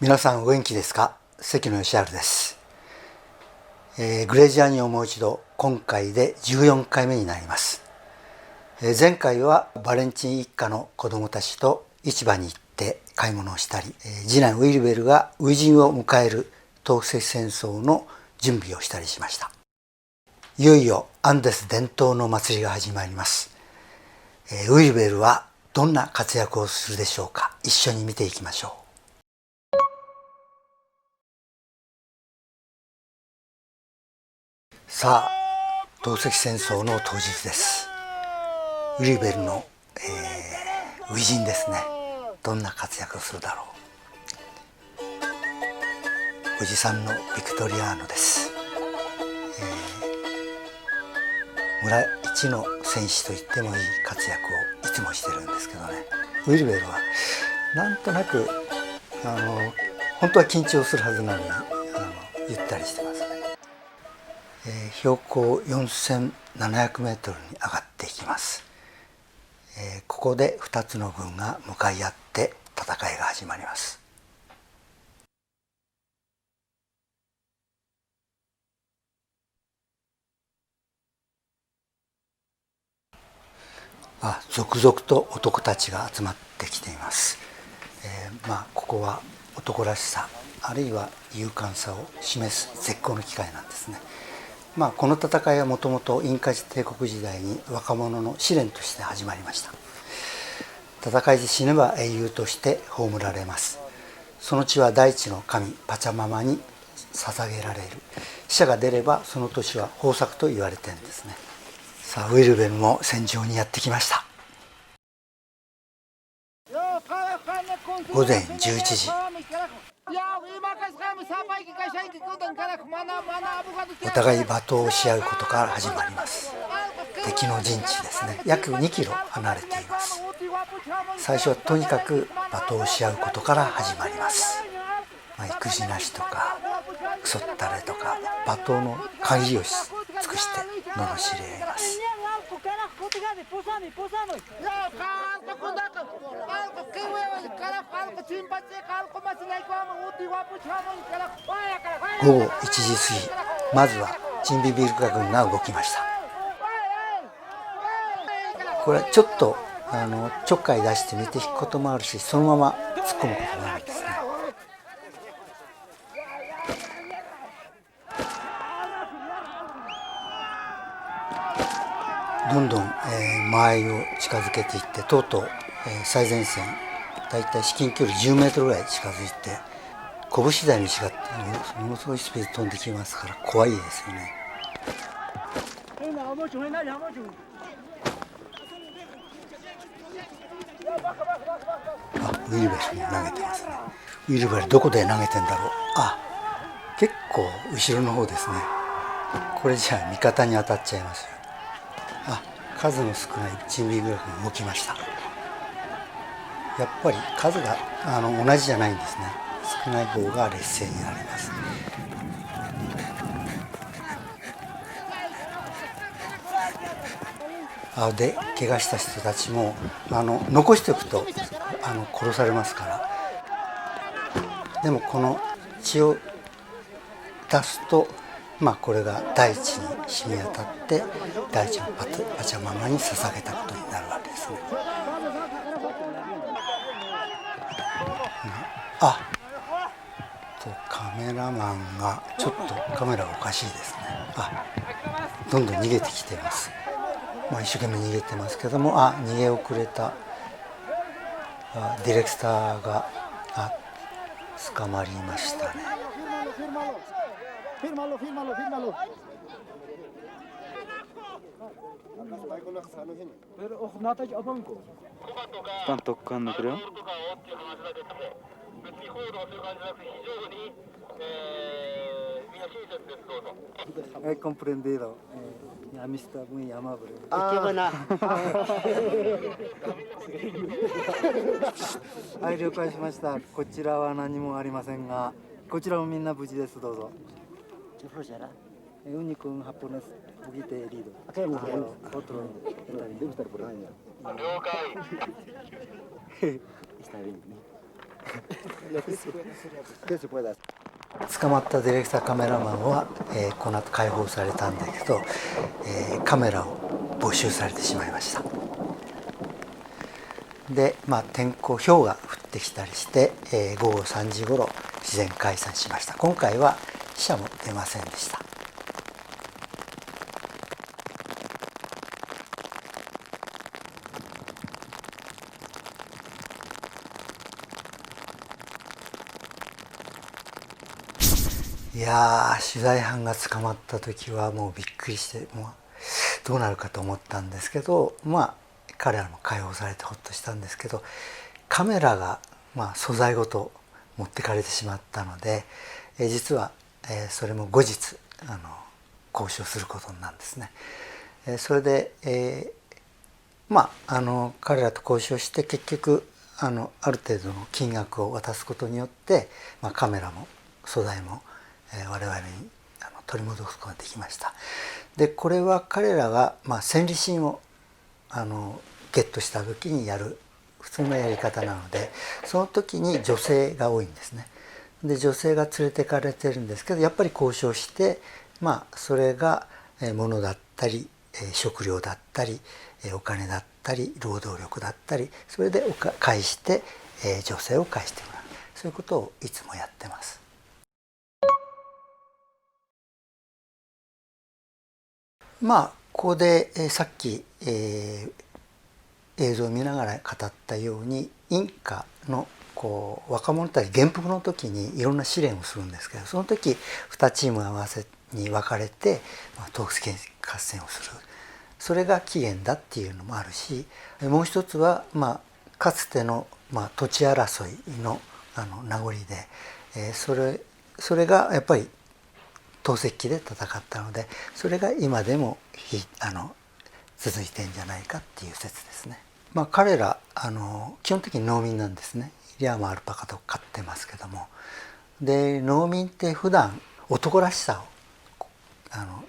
皆さんお元気ですか？関野義治です。グレジアニをもう一度、今回で14回目になります。前回はバレンチン一家の子供たちと市場に行って買い物をしたり、次男ウィルベルが初陣を迎える東西戦争の準備をしたりしました。いよいよアンデス伝統の祭りが始まります。ウィルベルはどんな活躍をするでしょうか？一緒に見ていきましょう。さあ、東西戦争の当日です。ウィルベルの、初陣ですね。どんな活躍をするだろう。おじさんのビクトリアーノです。村一の戦士と言ってもいい活躍をいつもしてるんですけどね。ウィルベルはなんとなく本当は緊張するはずなのにゆったりしてますね。標高4700メートルに上がっていきます。ここで2つの軍が向かい合って戦いが始まります。続々と男たちが集まってきています。ここは男らしさあるいは勇敢さを示す絶好の機会なんですね。この戦いはもともとインカ帝国時代に若者の試練として始まりました。戦いで死ねば英雄として葬られます。その血は大地の神パチャママに捧げられる。死者が出ればその年は豊作と言われてるんですね。さあ、ウィルベルも戦場にやってきました。午前11時。お互い罵倒をし合うことから始まります。敵の陣地ですね。約2キロ離れています。最初はとにかく罵倒をし合うことから始まります。育児なしとかクソったれとか罵倒の限りを尽くして罵り合います。午後1時過ぎ、まずはチンビビルカ軍が動きました。これはちょっとちょっかい出して見て引くこともあるし、そのまま突っ込むこともあるんですね。どんどん間合いを近づけていって、とうとう最前線だいたい至近距離10メートルぐらい近づいて、拳大に違ってものすごいスピード飛んできますから怖いですよね。ウィルベルも投げてますね。ウィルベルどこで投げてんだろう。結構後ろの方ですね。これじゃあ味方に当たっちゃいますよ。数の少ないチンビーグラフが動きました。やっぱり数が同じじゃないんですね。少ない方が劣勢になります。で怪我した人たちも残しておくと殺されますから。でもこの血を出すとこれが大地に染み渡って大地のパチャママに捧げたことになるわけですね。カメラマンがちょっとカメラがおかしいですね。どんどん逃げてきています。一生懸命逃げてますけども逃げ遅れたディレクターが捕まりましたね。comprendido. Amistad muy amable. Qué buena. はい、了解しました。こちらは何もありませんが、こちらもみんな無事です。どうぞ。Único un japonés poquito herido. Otro está bien. Está bien. 捕まったディレクターカメラマンは、この後解放されたんだけど、カメラを没収されてしまいました。で、天候氷が降ってきたりして、午後3時ごろ自然解散しました。今回は死者も出ませんでした。いやー、取材班が捕まった時はもうびっくりして、もうどうなるかと思ったんですけど、彼らも解放されてほっとしたんですけど、カメラが素材ごと持ってかれてしまったので、実はそれも後日交渉することになるんですね。それで、彼らと交渉して結局ある程度の金額を渡すことによって、カメラも素材も我々に取り戻すことができました。でこれは彼らが戦利品をゲットした時にやる普通のやり方なので、その時に女性が多いんですね。で女性が連れてかれてるんですけど、やっぱり交渉して、それが物だったり食料だったりお金だったり労働力だったり、それで返して女性を返してもらう、そういうことをいつもやってます。ここでさっき映像を見ながら語ったように、インカの若者たち元服の時にいろんな試練をするんですけど、その時2チーム合わせに分かれて統率権合戦をする、それが起源だっていうのもあるし、もう一つはかつての土地争いの名残で、それがやっぱり投石機で戦ったので、それが今でも続いてんじゃないかっていう説ですね。彼ら基本的に農民なんですね。リャマアルパカと飼ってますけども、で農民って普段男らしさを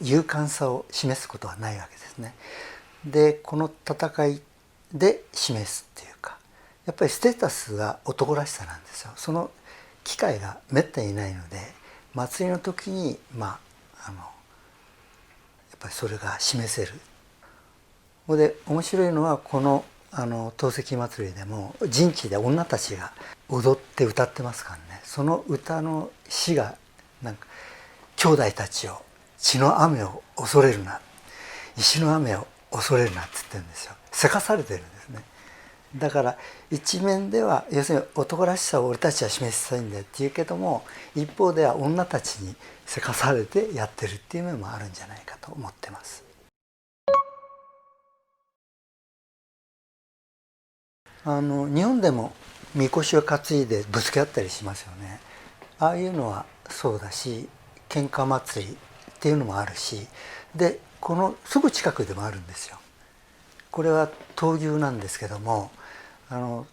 勇敢さを示すことはないわけですね。でこの戦いで示すっていうか、やっぱりステータスが男らしさなんですよ。その機会がめったにないので、祭りの時にやっぱりそれが示せる。で面白いのは、この陶石祭りでも陣地で女たちが踊って歌ってますからね。その歌の詩が兄弟たちを血の雨を恐れるな、石の雨を恐れるなって言ってるんですよ。せかされてるんですね。だから一面では要するに男らしさを俺たちは示したいんだよって言うけども、一方では女たちにせかされてやってるっていう面もあるんじゃないかと思ってます。日本でもみこしを担いでぶつけ合ったりしますよね。ああいうのはそうだし、喧嘩祭りっていうのもあるし、でこのすぐ近くでもあるんですよ。これは闘牛なんですけども、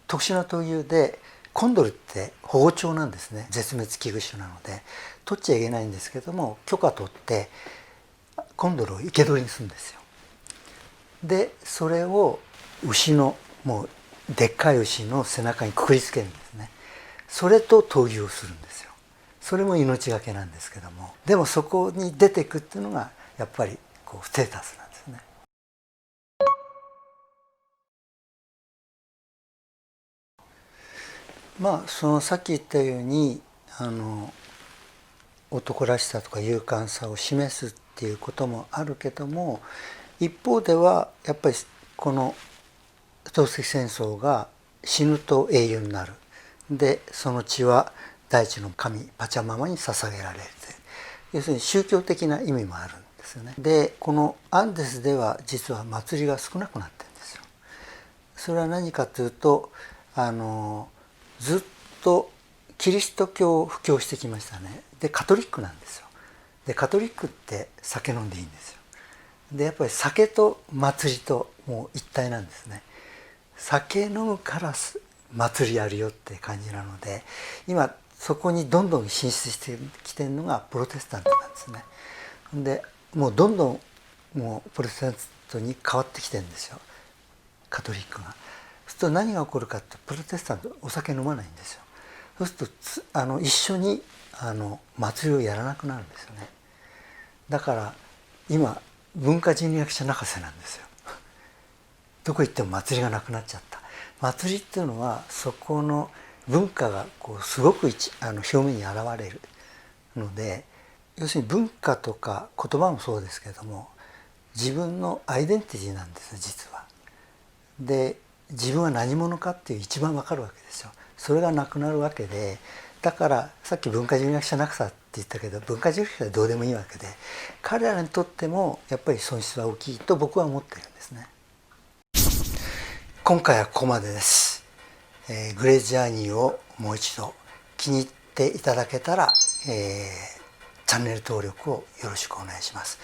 特殊な闘牛でコンドルって保護鳥なんですね。絶滅危惧種なので取っちゃいけないんですけども、許可取ってコンドルを生け捕りにするんですよ。でそれを牛のもうでっかい牛の背中にくくりつけるんですね。それと闘牛をするんですよ。それも命がけなんですけども、でもそこに出てくっていうのがやっぱりステータスなんですね。そのさっき言ったように男らしさとか勇敢さを示すっていうこともあるけども、一方ではやっぱりこの透析戦争が死ぬと英雄になる。でその血は大地の神パチャママに捧げられる。要するに宗教的な意味もあるんですよね。でこのアンデスでは実は祭りが少なくなってるんですよ。それは何かというとずっとキリスト教を布教してきましたね。でカトリックなんですよ。でカトリックって酒飲んでいいんですよ。でやっぱり酒と祭りともう一体なんですね。酒飲むから祭りやるよって感じなので、今そこにどんどん進出してきてるのがプロテスタントなんですね。でもうどんどんもうプロテスタントに変わってきてるんですよ、カトリックが。そうすると何が起こるかって、プロテスタントお酒飲まないんですよ。そうすると一緒に祭りをやらなくなるんですよね。だから今文化人類学者泣かせなんですよ。どこ行っても祭りがなくなっちゃった。祭りっていうのはそこの文化がこうすごく表面に現れるので、要するに文化とか言葉もそうですけれども、自分のアイデンティティなんです実は。で自分は何者かっていう一番わかるわけですよ。それがなくなるわけで、だからさっき文化人類学者なくさって言ったけど、文化人類学者はどうでもいいわけで、彼らにとってもやっぱり損失は大きいと僕は思ってるんですね。今回はここまでです。グレージャーニーをもう一度気に入っていただけたら、チャンネル登録をよろしくお願いします。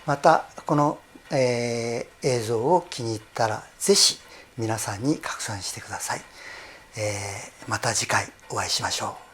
またこの、映像を気に入ったらぜひ皆さんに拡散してください。また次回お会いしましょう。